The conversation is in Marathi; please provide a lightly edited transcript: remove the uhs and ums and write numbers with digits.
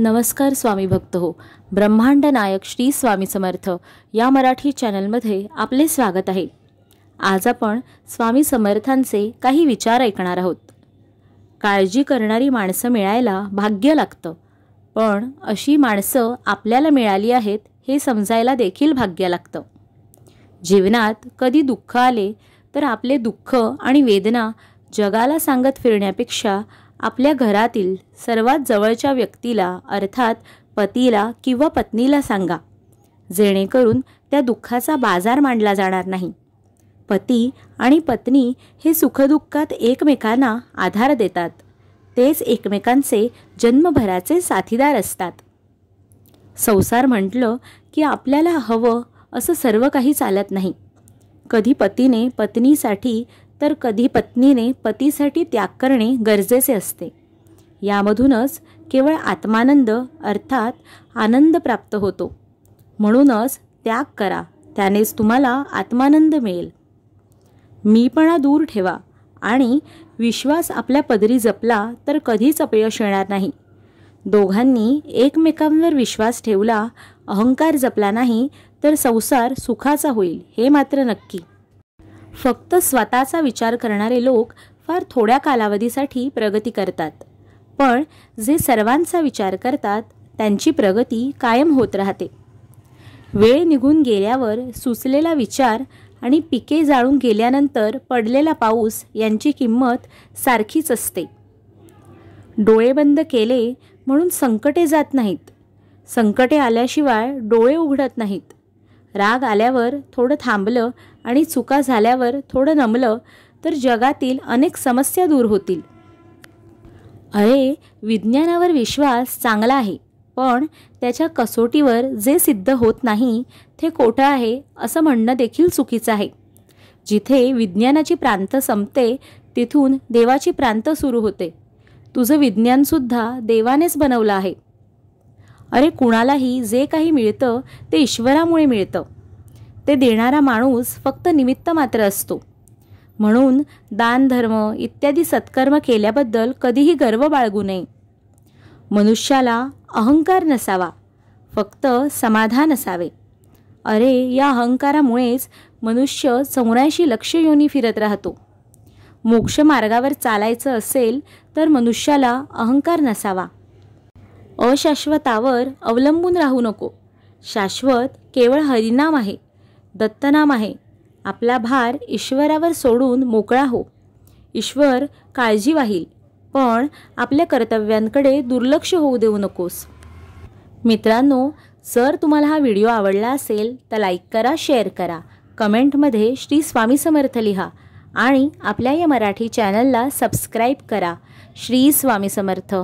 नमस्कार स्वामी भक्त हो. ब्रह्मांड नायक श्री स्वामी समर्थ या मराठी चॅनलमध्ये आपले स्वागत आहे. आज आपण स्वामी समर्थांचे काही विचार ऐकणार आहोत. काळजी करणारी माणसं मिळायला भाग्य लागतं, पण अशी माणसं आपल्याला मिळाली आहेत हे समजायला देखील भाग्य लागतं. जीवनात कधी दुःख आले तर आपले दुःख आणि वेदना जगाला सांगत फिरण्यापेक्षा आपल्या घरातील सर्वात जवळच्या व्यक्तीला अर्थात पतीला किंवा पत्नीला सांगा, जेणेकरून त्या दुःखाचा बाजार मांडला जाणार नाही. पती आणि पत्नी हे सुखदुःखात एकमेकांना आधार देतात. तेच एकमेकांचे जन्मभराचे साथीदार असतात. संसार म्हटलं की आपल्याला हवं असं सर्व काही चालत नाही. कधी पतीने पत्नीसाठी तर कधी पत्नीने पतीसाठी त्याग करणे गरजेचे असते. यामधूनच केवळ आत्मानंद अर्थात आनंद प्राप्त होतो. म्हणूनच त्याग करा, त्यानेच तुम्हाला आत्मानंद मिळेल. मीपणा दूर ठेवा आणि विश्वास आपल्या पदरी जपला तर कधीच अपयश येणार नाही. दोघांनी एकमेकांवर विश्वास ठेवला, अहंकार जपला नाही तर संसार सुखाचा होईल हे मात्र नक्की. फक्त स्वतःचा विचार करणारे लोक फार थोड्या कालावधीसाठी प्रगती करतात, पण जे सर्वांचा विचार करतात त्यांची प्रगती कायम होत राहते. वेळ निघून गेल्यावर सुचलेला विचार आणि पिके जाळून गेल्यानंतर पडलेला पाऊस यांची किंमत सारखीच असते. डोळे बंद केले म्हणून संकटे जात नाहीत. संकटे आल्याशिवाय डोळे उघडत नाहीत. राग आल्यावर थोडं थांबलं आणि चुका झाल्यावर थोडं नमलं तर जगातील अनेक समस्या दूर होतील. अरे, विज्ञानावर विश्वास चांगला आहे, पण त्याच्या कसोटीवर जे सिद्ध होत नाही ते खोटं आहे असं म्हणणं देखील चुकीचं आहे. जिथे विज्ञानाची प्रांत संपते तिथून देवाची प्रांत सुरू होते. तुझं विज्ञानसुद्धा देवानेच बनवलं आहे. अरे, कुणालाही जे काही मिळतं ते ईश्वरामुळे मिळतं. ते देणारा माणूस फक्त निमित्त मात्र असतो. म्हणून दान धर्म इत्यादी सत्कर्म केल्याबद्दल कधीही गर्व बाळगू नये. मनुष्याला अहंकार नसावा, फक्त समाधान असावे. अरे, या अहंकारामुळेच मनुष्य 84 लक्ष योनी फिरत राहतो. मोक्ष मार्गावर चालायचं असेल तर मनुष्याला अहंकार नसावा. अशाश्वतावर अवलंबून राहू नको. शाश्वत केवळ हरिनाम आहे, दत्तनाम आहे. आपला भार ईश्वरावर सोडून मोकळा हो. ईश्वर काळजी वाहील, पण आपल्या कर्तव्यांकडे दुर्लक्ष होऊ देऊ नकोस. मित्रांनो, जर तुम्हाला हा व्हिडिओ आवडला असेल तर लाईक करा, शेअर करा, कमेंटमध्ये श्री स्वामी समर्थ लिहा आणि आपल्या या मराठी चॅनलला सबस्क्राईब करा. श्री स्वामी समर्थ.